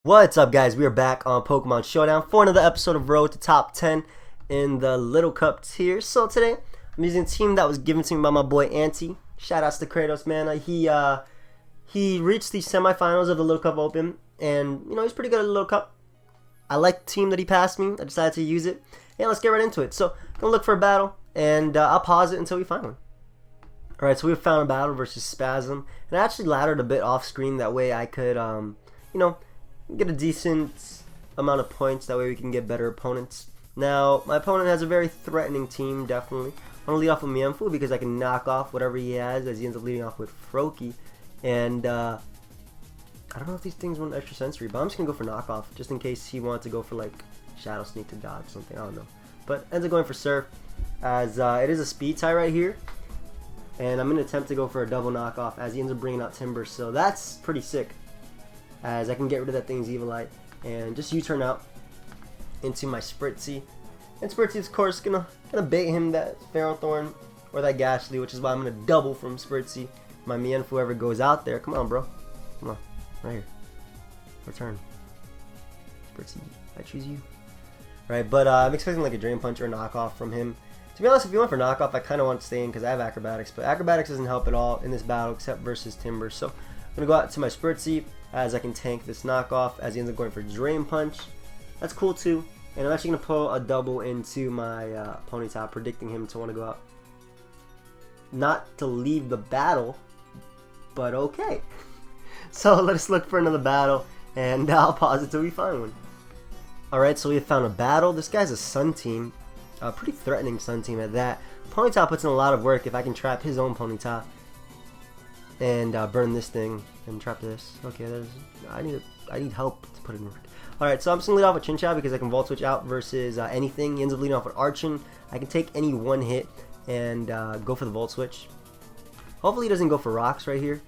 What's up, guys? We are back on Pokemon Showdown for another episode of Road to Top 10 in the Little Cup tier. So today, I'm using a team that was given to me by my boy Anti. Shoutouts to Kratos, man. He reached the semifinals of the Little Cup Open, and he's pretty good at the Little Cup. I like the team that he passed me. I decided to use it, and let's get right into it. So, gonna look for a battle, and I'll pause it until we find one. Alright, so we found a battle versus Spasm, and I actually laddered a bit off screen. That way I could, get a decent amount of points. That way we can get better opponents. Now, my opponent has a very threatening team, definitely. I'm going to lead off with Mienfoo because I can knock off whatever he has, as he ends up leading off with Froakie. And, I don't know if these things want extra sensory, but I'm just going to go for knockoff, just in case he wanted to go for, like, Shadow Sneak to dodge something. I don't know. But ends up going for Surf, as it is a speed tie right here. And I'm going to attempt to go for a double knockoff, as he ends up bringing out Timber. So that's pretty sick, as I can get rid of that thing's Evilite and just U-turn out into my Spritzee. And Spritzee, of course, gonna bait him that Ferrothorn or that Gashly, which is why I'm gonna double from Spritzee. My Mienfoo ever goes out there. Come on, bro. Come on. Right here. Return. Spritzee, I choose you. Right, but I'm expecting like a Drain Punch or a knockoff from him. To be honest, if you went for knockoff, I kind of want to stay in because I have Acrobatics, but Acrobatics doesn't help at all in this battle except versus Timber. So I'm gonna go out to my Spritzee, as I can tank this knockoff, as he ends up going for Drain Punch. That's cool too. And I'm actually going to pull a double into my Ponyta, predicting him to want to go out. Not to leave the battle, but okay. So let's look for another battle, and I'll pause it till we find one. Alright, so we have found a battle. This guy's a Sun team. A pretty threatening Sun team at that. Ponyta puts in a lot of work if I can trap his own Ponyta. And burn this thing and trap this. Okay, I need help to put in work. Alright, so I'm just gonna lead off with Chinchou because I can Volt Switch out versus anything. He ends up leading off with Archon. I can take any one hit and go for the Volt Switch. Hopefully he doesn't go for Rocks right here.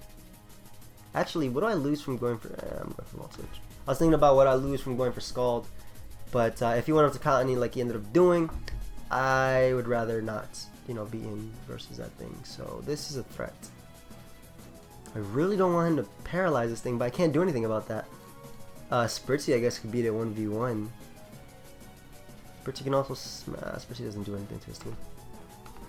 Actually, what do I lose from going for... I'm going for Volt Switch. I was thinking about what I lose from going for Scald. But if he went up to Cottony like he ended up doing, I would rather not, be in versus that thing. So this is a threat. I really don't want him to paralyze this thing, but I can't do anything about that. Spritzee, I guess, could beat it 1v1. Spritzee can also smash. Spritzee doesn't do anything to his team.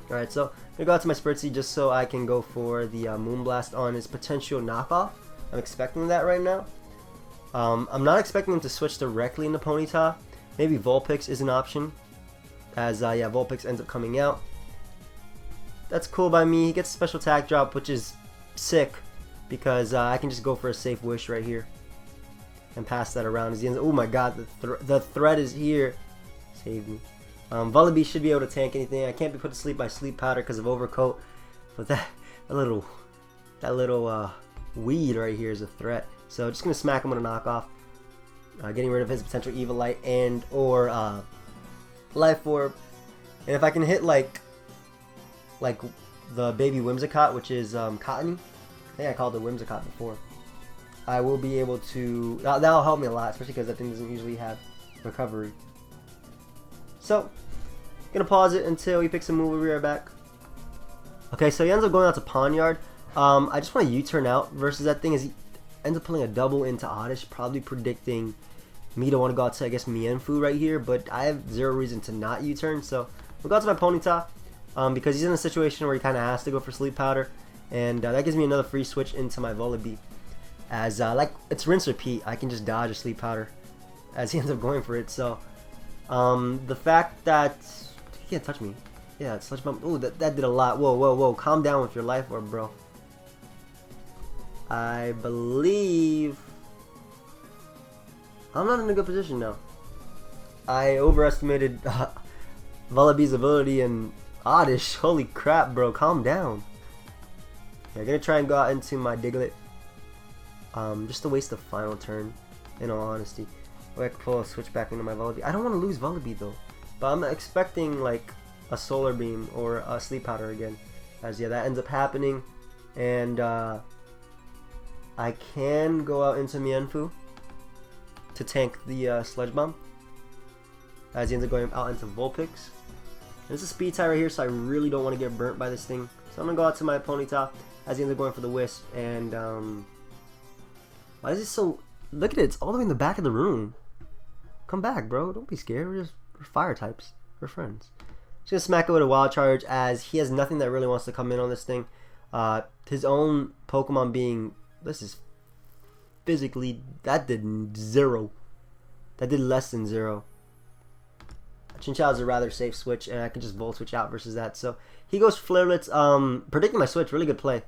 Alright, so I'm going to go out to my Spritzee just so I can go for the Moonblast on his potential knockoff. I'm expecting that right now. I'm not expecting him to switch directly into Ponyta. Maybe Vulpix is an option, as Vulpix ends up coming out. That's cool by me. He gets a special attack drop, which is sick, because I can just go for a safe Wish right here and pass that around. Oh my god, the threat is here. Save me. Vullaby should be able to tank anything. I can't be put to sleep by Sleep Powder because of Overcoat, but that little weed right here is a threat. So just gonna smack him with a knockoff, getting rid of his potential Evilite and or Life Orb. And if I can hit like the baby Whimsicott, which is Cottony. I think I called it Whimsicott before. I will be able to... That'll help me a lot, especially because that thing doesn't usually have recovery. So, gonna pause it until he picks a move. We'll be right back. Okay, so he ends up going out to Pawnyard. I just want to U-turn out versus that thing, as he ends up pulling a double into Oddish, probably predicting me to want to go out to, I guess, Mienfoo right here, but I have zero reason to not U-turn, so we'll go out to my Ponyta. Because he's in a situation where he kind of has to go for Sleep Powder, and that gives me another free switch into my Vullaby. As like it's rinse repeat, I can just dodge a Sleep Powder as he ends up going for it. So the fact that he can't touch me, yeah, it's Sludge Bomb. Oh, that did a lot. Whoa, calm down with your Life Orb, bro. I believe I'm not in a good position now. I overestimated Vullaby's ability and Oddish. Holy crap, bro. Calm down. Yeah, I'm gonna try and go out into my Diglett. Just to waste the final turn, in all honesty. Or I could pull a switch back into my Vullaby. I don't want to lose Vullaby though. But I'm expecting like a Solar Beam or a Sleep Powder again. As that ends up happening. And I can go out into Mienfoo to tank the Sludge Bomb. As he ends up going out into Vulpix. It's a speed tie right here, so I really don't want to get burnt by this thing. So I'm going to go out to my Ponyta as he ends up going for the Wisp. And why is it so Look at it. It's all the way in the back of the room. Come back, bro. Don't be scared. We're fire types. We're friends. Just gonna smack it with a wild charge as he has nothing that really wants to come in on this thing. His own Pokemon being... This is physically... That did 0. That did less than 0. Chinchou is a rather safe switch, and I can just Volt Switch out versus that. So he goes Flarelets. Predicting my switch. Really good play.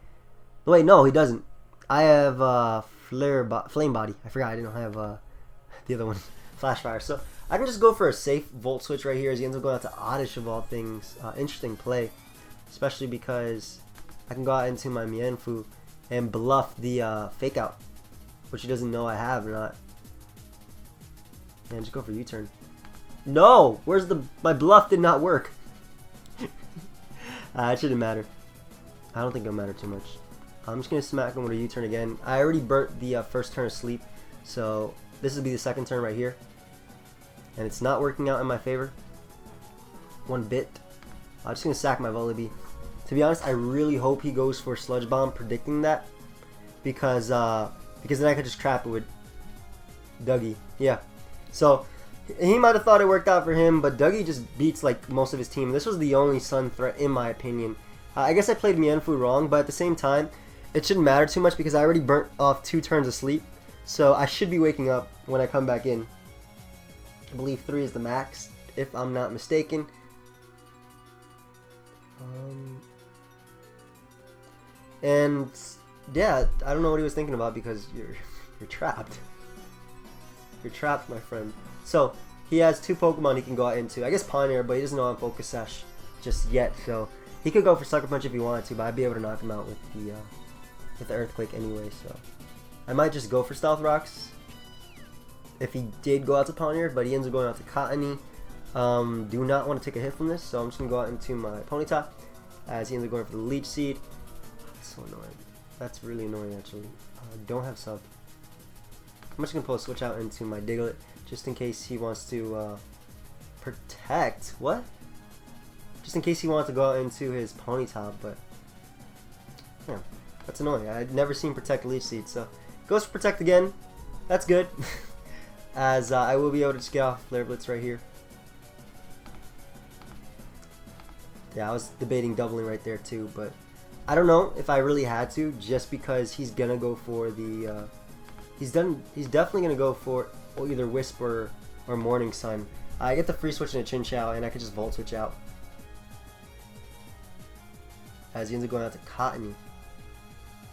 Wait, no, he doesn't. I have Flame Body. I forgot I didn't have the other one, Flash Fire. So I can just go for a safe Volt Switch right here as he ends up going out to Oddish of all things. Interesting play, especially because I can go out into my Mienfoo and bluff the Fake Out, which he doesn't know I have or not. And just go for U-turn. No! Where's my bluff did not work. It shouldn't matter. I don't think it'll matter too much. I'm just going to smack him with a U-turn again. I already burnt the first turn of sleep, so this will be the second turn right here. And it's not working out in my favor. One bit. I'm just going to sack my Volibee. To be honest, I really hope he goes for Sludge Bomb, predicting that. Because then I could just trap it with Dougie. Yeah. So... He might have thought it worked out for him, but Dougie just beats like most of his team. This was the only Sun threat in my opinion. I guess I played Mienfoo wrong, but at the same time, it shouldn't matter too much because I already burnt off 2 turns of sleep. So I should be waking up when I come back in. I believe 3 is the max, if I'm not mistaken. And yeah, I don't know what he was thinking about because you're trapped. You're trapped, my friend. So, he has 2 Pokemon he can go out into. I guess Pioneer, but he doesn't know I'm Focus Sash just yet. So, he could go for Sucker Punch if he wanted to, but I'd be able to knock him out with the Earthquake anyway. So, I might just go for Stealth Rocks if he did go out to Pioneer, but he ends up going out to Cottony. Do not want to take a hit from this, so I'm just going to go out into my Ponyta as he ends up going for the Leech Seed. That's so annoying. That's really annoying, actually. I don't have Sub. I'm just going to pull a switch out into my Diglett just in case he wants to protect. What? Just in case he wants to go out into his Ponyta, but yeah, that's annoying. I'd never seen Protect Leech Seed, so goes for Protect again. That's good. As I will be able to just get off Flare Blitz right here. Yeah, I was debating doubling right there too, but I don't know if I really had to, just because he's gonna go for the he's definitely gonna go for either Whisper or Morning Sun. I get the free switch into Chinchou, and I could just Volt Switch out. As he ends up going out to Cottony.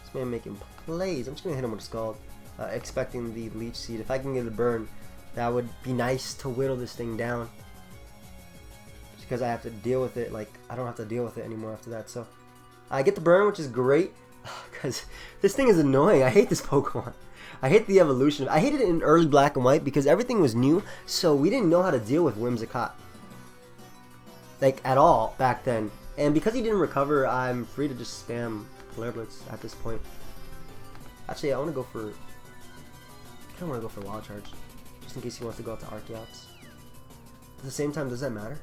This man making plays. I'm just gonna hit him with a Scald, expecting the Leech Seed. If I can get a burn, that would be nice to whittle this thing down. Just because I have to deal with it, like I don't have to deal with it anymore after that. So I get the burn, which is great, because this thing is annoying. I hate this Pokemon. I hate the evolution. I hated it in early Black and White because everything was new, so we didn't know how to deal with Whimsicott, like, at all back then. And because he didn't recover, I'm free to just spam Flare Blitz at this point. Actually, I want to go for... I don't want to go for Wild Charge, just in case he wants to go out to Archeops. At the same time, does that matter?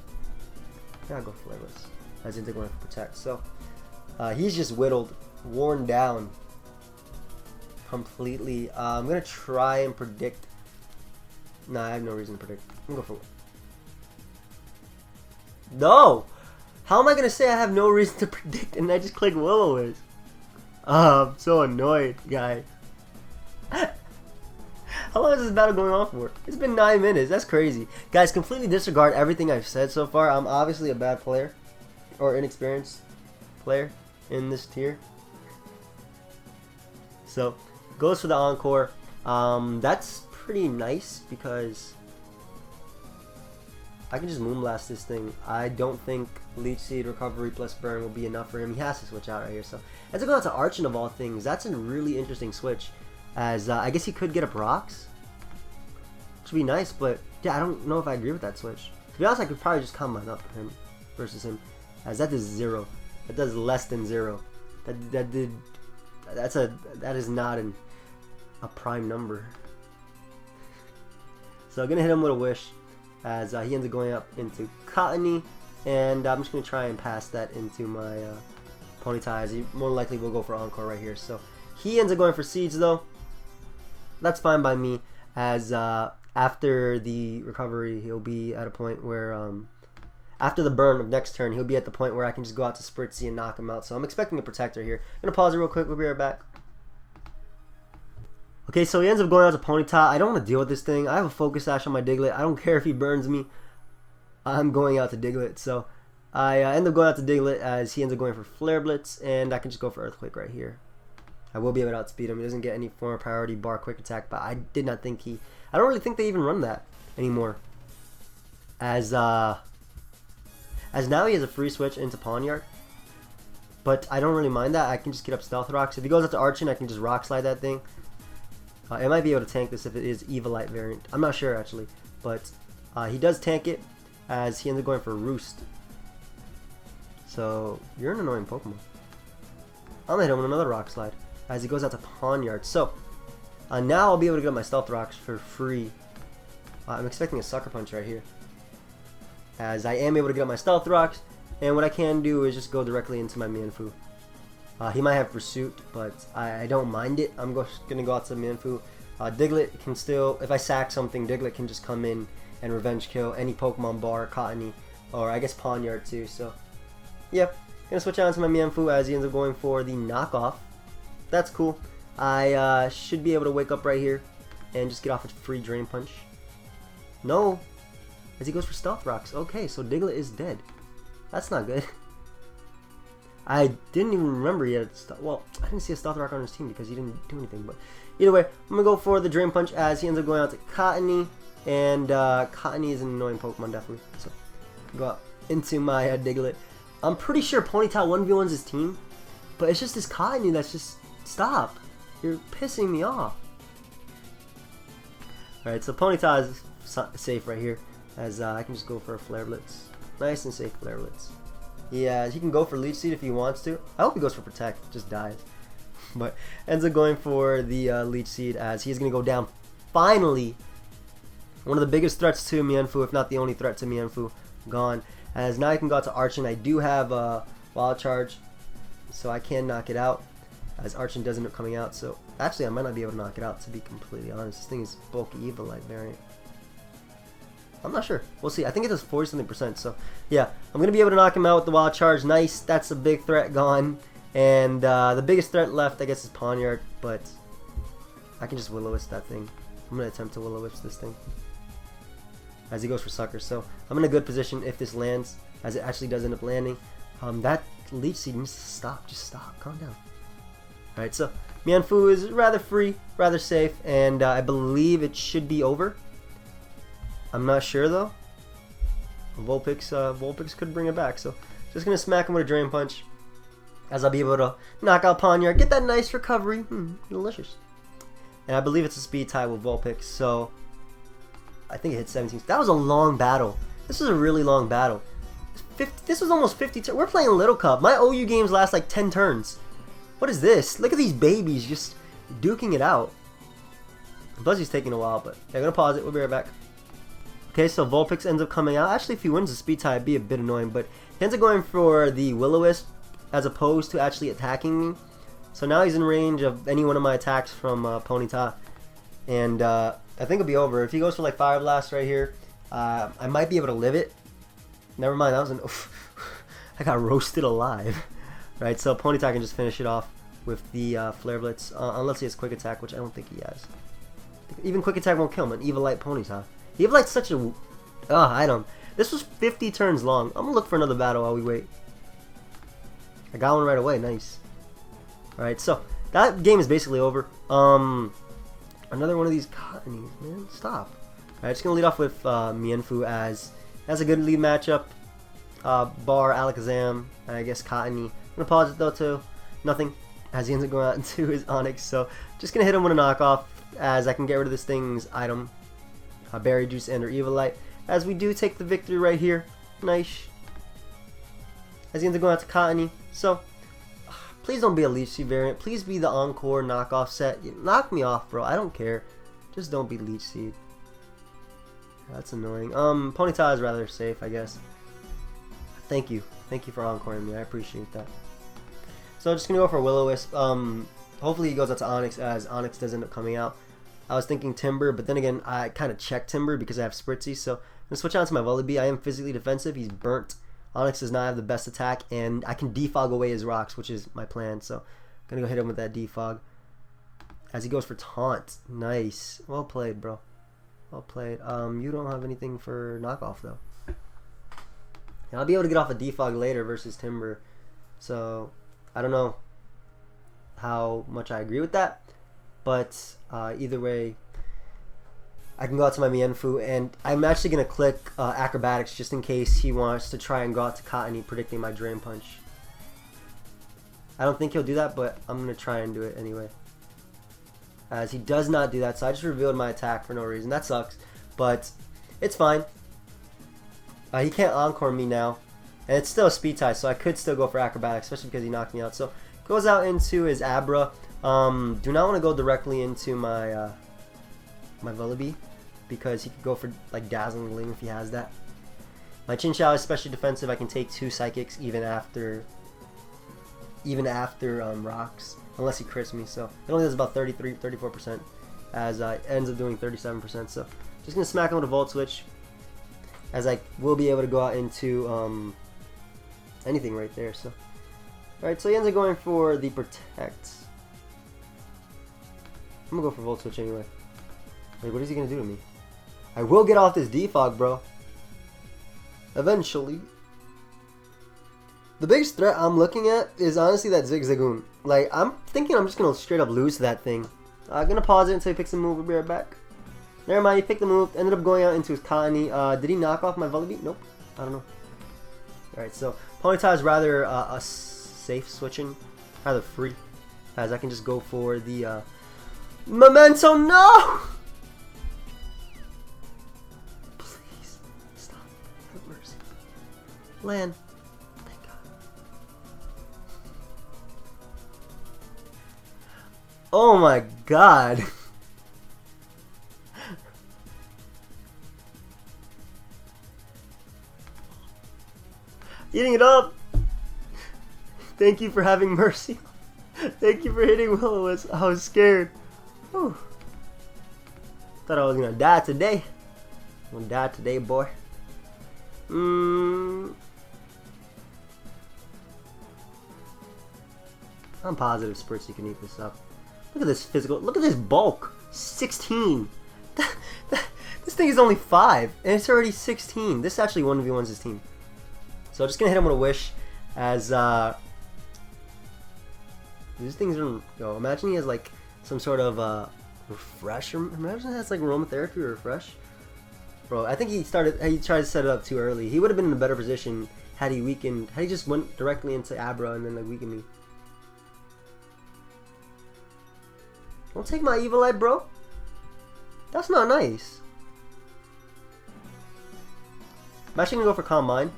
Yeah, I'll go Flare Blitz. As into going for Protect. So, he's just whittled, worn down. Completely. I'm gonna try and predict. Nah, I have no reason to predict. I'm gonna go for. No! How am I gonna say I have no reason to predict and I just click Will-O-Wisp? I'm so annoyed, guy. How long is this battle going on for? It's been 9 minutes. That's crazy. Guys, completely disregard everything I've said so far. I'm obviously a bad player. Or inexperienced player in this tier. So, goes for the Encore. That's pretty nice because I can just Moonblast this thing. I don't think Leech Seed, Recovery plus Burn will be enough for him. He has to switch out right here. So, as I go out to Archon of all things, that's a really interesting switch. As I guess he could get a Brox, which would be nice, but yeah, I don't know if I agree with that switch. To be honest, I could probably just combine up him versus him, as that is 0. That does less than 0. That is not a prime number. So I'm gonna hit him with a Wish, as he ends up going up into Cottony, and I'm just gonna try and pass that into my Ponyta. He more likely will go for Encore right here. So he ends up going for Seeds though. that's fine by me, as after the recovery, he'll be at a point where, after the burn of next turn, he'll be at the point where I can just go out to Spritzy and knock him out. So I'm expecting a protector here. I'm going to pause it real quick. We'll be right back. Okay, so he ends up going out to Ponyta. I don't want to deal with this thing. I have a Focus Sash on my Diglett. I don't care if he burns me. I'm going out to Diglett. So I end up going out to Diglett as he ends up going for Flare Blitz. And I can just go for Earthquake right here. I will be able to outspeed him. He doesn't get any form of priority bar quick attack. But I did not think he... I don't really think they even run that anymore. As now he has a free switch into Pawniard. But I don't really mind that. I can just get up Stealth Rocks. If he goes out to Archon, I can just Rock Slide that thing. It might be able to tank this if it is Evilite variant. I'm not sure actually, but he does tank it as he ends up going for Roost. So you're an annoying Pokemon. I'm gonna hit him with another Rock Slide as he goes out to Pawniard. So now I'll be able to get my Stealth Rocks for free. I'm expecting a Sucker Punch right here, as I am able to get my Stealth Rocks, and what I can do is just go directly into my Mienfoo. He might have Pursuit, but I don't mind it. I'm just going to go out to Mienfoo. Diglett can still, if I sack something, Diglett can just come in and revenge kill any Pokemon bar, Cottony, or I guess Pawniard too. So, yeah, going to switch on to my Mienfoo as he ends up going for the knockoff. That's cool. I should be able to wake up right here and just get off a free Drain Punch. No, as he goes for Stealth Rocks. Okay, so Diglett is dead. That's not good. I didn't even remember he had well, I didn't see a Stealth Rock on his team because he didn't do anything. But either way, I'm going to go for the Drain Punch as he ends up going out to Cottony. And Cottony is an annoying Pokemon, definitely. So, go out into my Diglett. I'm pretty sure Ponyta 1v1's his team. But it's just this Cottony that's just... Stop. You're pissing me off. Alright, so Ponyta is safe right here. As I can just go for a Flare Blitz. Nice and safe Flare Blitz. Yeah, he can go for Leech Seed if he wants to. I hope he goes for Protect, just dies. But ends up going for the Leech Seed as he's going to go down. Finally, one of the biggest threats to Mienfoo, if not the only threat to Mienfoo, gone. As now I can go out to Archon. I do have a Wild Charge, so I can knock it out. As Archon does end up coming out. So actually, I might not be able to knock it out, to be completely honest. This thing is bulky Evilite variant. I'm not sure. We'll see. I think it does 40-something%. So, yeah. I'm going to be able to knock him out with the Wild Charge. Nice. That's a big threat gone. And the biggest threat left, I guess, is Pawniard. But I can just Will-O-Wisp that thing. I'm going to attempt to Will-O-Wisp this thing. As he goes for Sucker. So, I'm in a good position if this lands. As it actually does end up landing. That Leech Seed needs to stop. Just stop. Calm down. Alright, so Mienfoo is rather free. Rather safe. And I believe it should be over. I'm not sure though. Vulpix could bring it back, so just gonna smack him with a Drain Punch, as I'll be able to knock out Pawniard, get that nice recovery, delicious. And I believe it's a speed tie with Vulpix, so I think it hit 17. That was a long battle. This was a really long battle. This was almost 50 turns. We're playing Little Cup. My OU games last like 10 turns. What is this? Look at these babies just duking it out. Buzzy's taking a while, but yeah, I'm gonna pause it. We'll be right back. Okay, so Vulpix ends up coming out. Actually, if he wins the speed tie, it'd be a bit annoying, but he ends up going for the Will-O-Wisp as opposed to actually attacking me. So now he's in range of any one of my attacks from Ponyta. And I think it'll be over. If he goes for like Fire Blast right here, I might be able to live it. Never mind, that was an... I got roasted alive. Right, so Ponyta can just finish it off with the Flare Blitz. Unless he has Quick Attack, which I don't think he has. Even Quick Attack won't kill him. An Evilite Ponyta. Evilite's such a... I don't... This was 50 turns long. I'm gonna look for another battle while we wait. I got one right away. Nice. Alright, so that game is basically over. Another one of these Cottonies, man. Stop. Alright, just gonna lead off with Mienfoo as that's a good lead matchup. Bar, Alakazam, and I guess Cottony. I'm gonna pause it though too. Nothing. As he ends up going out into his Onix. So just gonna hit him with a knockoff as I can get rid of this thing's item. Berry Juice and or Evilite. As we do take the victory right here. Nice. As he ends up going out to Cottony. So, please don't be a Leech Seed variant. Please be the Encore knockoff set. Knock me off, bro. I don't care. Just don't be Leech Seed. That's annoying. Ponyta is rather safe, I guess. Thank you. Thank you for encoring me. I appreciate that. So, I'm just going to go for Will-O-Wisp. Hopefully he goes out to Onix as Onix does end up coming out. I was thinking Timber, but then again, I kind of checked Timber because I have Spritzy. So I'm going to switch out to my Vullaby. I am physically defensive. He's burnt. Onyx does not have the best attack, and I can defog away his rocks, which is my plan. So I'm going to go hit him with that defog. As he goes for taunt. Nice. Well played, bro. Well played. You don't have anything for knockoff, though. And I'll be able to get off a defog later versus Timber. So I don't know how much I agree with that. But either way, I can go out to my Mienfoo, and I'm actually going to click Acrobatics just in case he wants to try and go out to Cottony, predicting my Drain Punch. I don't think he'll do that, but I'm going to try and do it anyway. As he does not do that, so I just revealed my attack for no reason. That sucks, but it's fine. He can't Encore me now, and it's still a speed tie, so I could still go for Acrobatics, especially because he knocked me out. So goes out into his Abra. Do not want to go directly into my my Vullaby, because he could go for like Dazzling Gleam if he has that. My Chinchou is especially defensive. I can take 2 Psychics even after rocks, unless he crits me. So it only does about 34%, as it ends up doing 37%. So just gonna smack him with a Volt Switch, as I will be able to go out into anything right there. So alright, so he ends up going for the Protect. I'm gonna go for Volt Switch anyway. Like, what is he gonna do to me? I will get off this defog, bro. Eventually. The biggest threat I'm looking at is honestly that Zigzagoon. Like, I'm thinking I'm just gonna straight up lose to that thing. I'm gonna pause it until he picks a move. We'll be right back. Never mind, he picked the move. Ended up going out into his Cottony. Did he knock off my Vullaby? Nope. I don't know. Alright, so Ponyta is rather a safe switching, rather free, as I can just go for the Memento. No! Please stop. Have mercy. Land. Thank God. Oh my God. Eating it up. Thank you for having mercy. Thank you for hitting Will-O-Wisp. I was scared. Whew. Thought I was gonna die today. I'm gonna die today, boy. I'm positive Spritzy can eat this up. Look at this physical. Look at this bulk. 16. This thing is only 5, and it's already 16. This actually 1v1s his team. So I'm just gonna hit him with a Wish, as these things are. Yo, imagine he has like some sort of refresh. Imagine it has like aromatherapy or refresh. Bro, I think he tried to set it up too early. He would have been in a better position had he weakened. Had he just went directly into Abra and then like weakened me. Don't take my Evilite, bro. That's not nice. I'm actually gonna go for Calm Mind,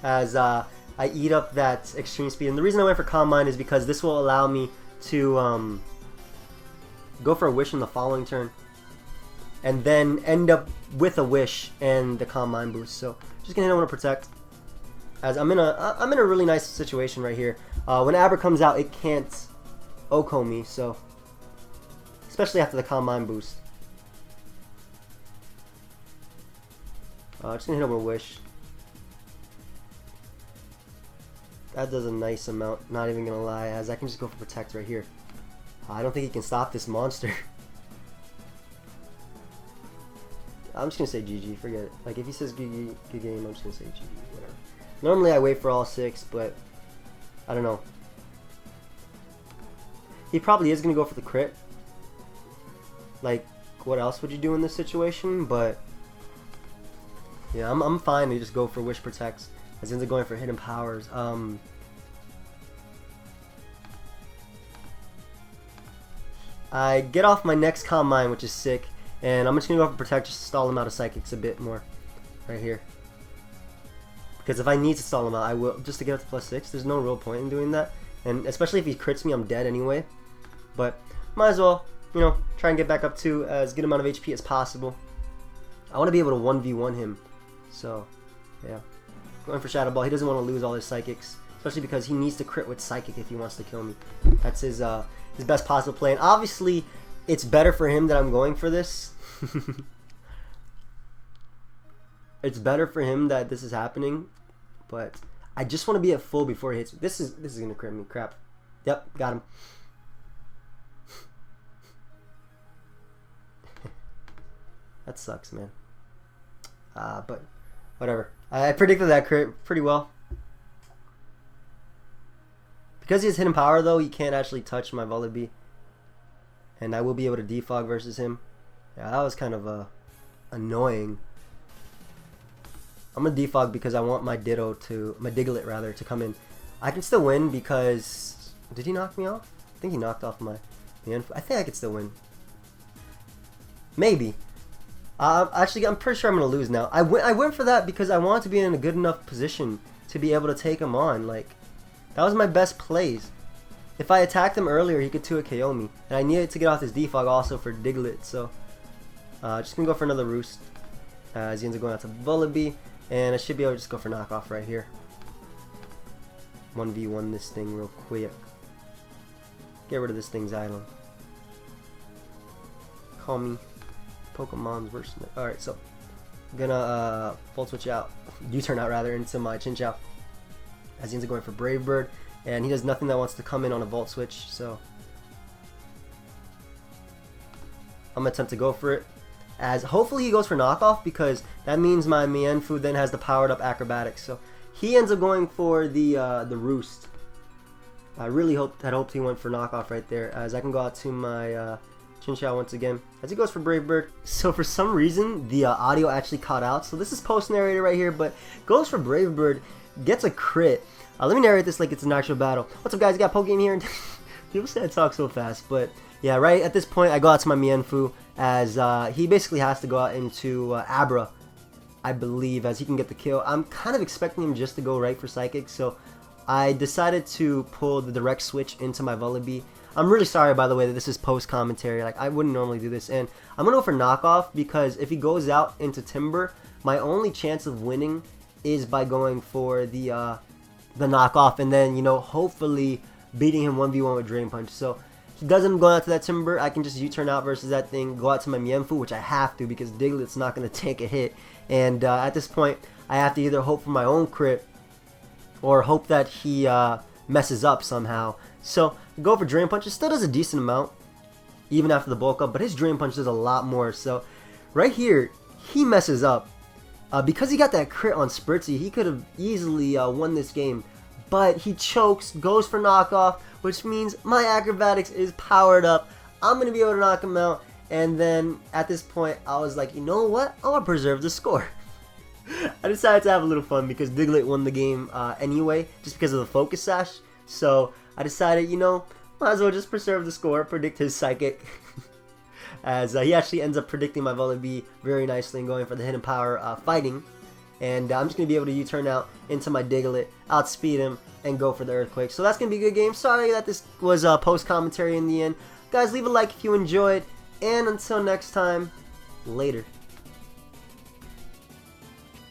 as I eat up that extreme speed. And the reason I went for Calm Mind is because this will allow me to go for a Wish in the following turn, and then end up with a Wish and the Calm Mind boost. So just gonna hit him with a Protect, as I'm in a really nice situation right here. When Abra comes out, it can't Oko me, so especially after the Calm Mind boost. Just gonna hit him with a Wish. That does a nice amount, not even gonna lie, as I can just go for Protect right here. I don't think he can stop this monster. I'm just gonna say GG, forget it. Like, if he says GG, good game, I'm just gonna say GG, whatever. Normally I wait for all 6, but I don't know. He probably is gonna go for the crit. Like, what else would you do in this situation? But yeah, I'm fine to just go for Wish Protects, as ends up going for Hidden Powers. I get off my next Calm Mind, which is sick, and I'm just gonna go for Protect, just to stall him out of Psychics a bit more, right here. Because if I need to stall him out, I will, just to get up to +6. There's no real point in doing that, and especially if he crits me, I'm dead anyway. But might as well, you know, try and get back up to as good amount of HP as possible. I want to be able to 1v1 him, so yeah. Going for Shadow Ball. He doesn't want to lose all his Psychics, especially because he needs to crit with Psychic if he wants to kill me. That's his best possible play. And obviously, it's better for him that I'm going for this. It's better for him that this is happening, but I just want to be at full before he hits me. This is gonna crit me. Crap. Yep, got him. That sucks, man. But whatever. I predicted that crit pretty well. Because he has hidden power, though, he can't actually touch my Vullaby, and I will be able to defog versus him. Yeah, that was kind of annoying. I'm gonna defog because I want my Diglett rather to come in. I can still win because did he knock me off? I think he knocked off my Mienfoo. I think I could still win. Maybe. Actually, I'm pretty sure I'm gonna lose now. I went for that because I wanted to be in a good enough position to be able to take him on. Like, that was my best plays. If I attacked him earlier, he could 2-hit KO me, and I needed to get off this defog also for Diglett. So, just gonna go for another Roost as he ends up going out to Vullaby. And I should be able to just go for knockoff right here. 1v1 this thing real quick. Get rid of this thing's item. Call me Pokemon's worst. Alright, so I'm gonna Volt Switch out. U-turn out rather into my Chinchou. As he ends up going for Brave Bird. And he does nothing that wants to come in on a Volt Switch. So I'm gonna attempt to go for it. As hopefully he goes for knockoff because that means my Mienfoo then has the powered up acrobatics. So he ends up going for the Roost. I really had hoped he went for knockoff right there, as I can go out to my Chinchou once again as he goes for Brave Bird. So for some reason the audio actually caught out. So this is post narrated right here, but goes for Brave Bird, gets a crit. Let me narrate this like it's an actual battle. What's up, guys? You got Poke Game here. People say I talk so fast, but yeah, right at this point I go out to my Mienfoo as he basically has to go out into Abra, I believe, as he can get the kill. I'm kind of expecting him just to go right for Psychic, so I decided to pull the direct switch into my Vullaby. I'm really sorry, by the way, that this is post commentary. Like, I wouldn't normally do this, and I'm gonna go for knockoff because if he goes out into Timber, my only chance of winning is by going for the knockoff, and then, you know, hopefully beating him 1v1 with Drain Punch. So he doesn't go out to that Timber, I can just U-turn out versus that thing, go out to my Mienfoo, which I have to because Diglett's not going to take a hit. And at this point, I have to either hope for my own crit or hope that he messes up somehow. So go for Drain Punch. It still does a decent amount, even after the bulk up, but his Drain Punch does a lot more. So right here, he messes up. Because he got that crit on Spritzy, he could have easily won this game. But he chokes, goes for knockoff, which means my acrobatics is powered up. I'm going to be able to knock him out. And then at this point, I was like, you know what? I want to preserve the score. I decided to have a little fun because Diglett won the game anyway, just because of the Focus Sash. So I decided, you know, might as well just preserve the score, predict his Psychic. As he actually ends up predicting my Vullaby very nicely and going for the hidden power fighting. And I'm just going to be able to U-turn out into my Diglett, outspeed him, and go for the Earthquake. So that's going to be a good game. Sorry that this was post-commentary in the end. Guys, leave a like if you enjoyed. And until next time, later.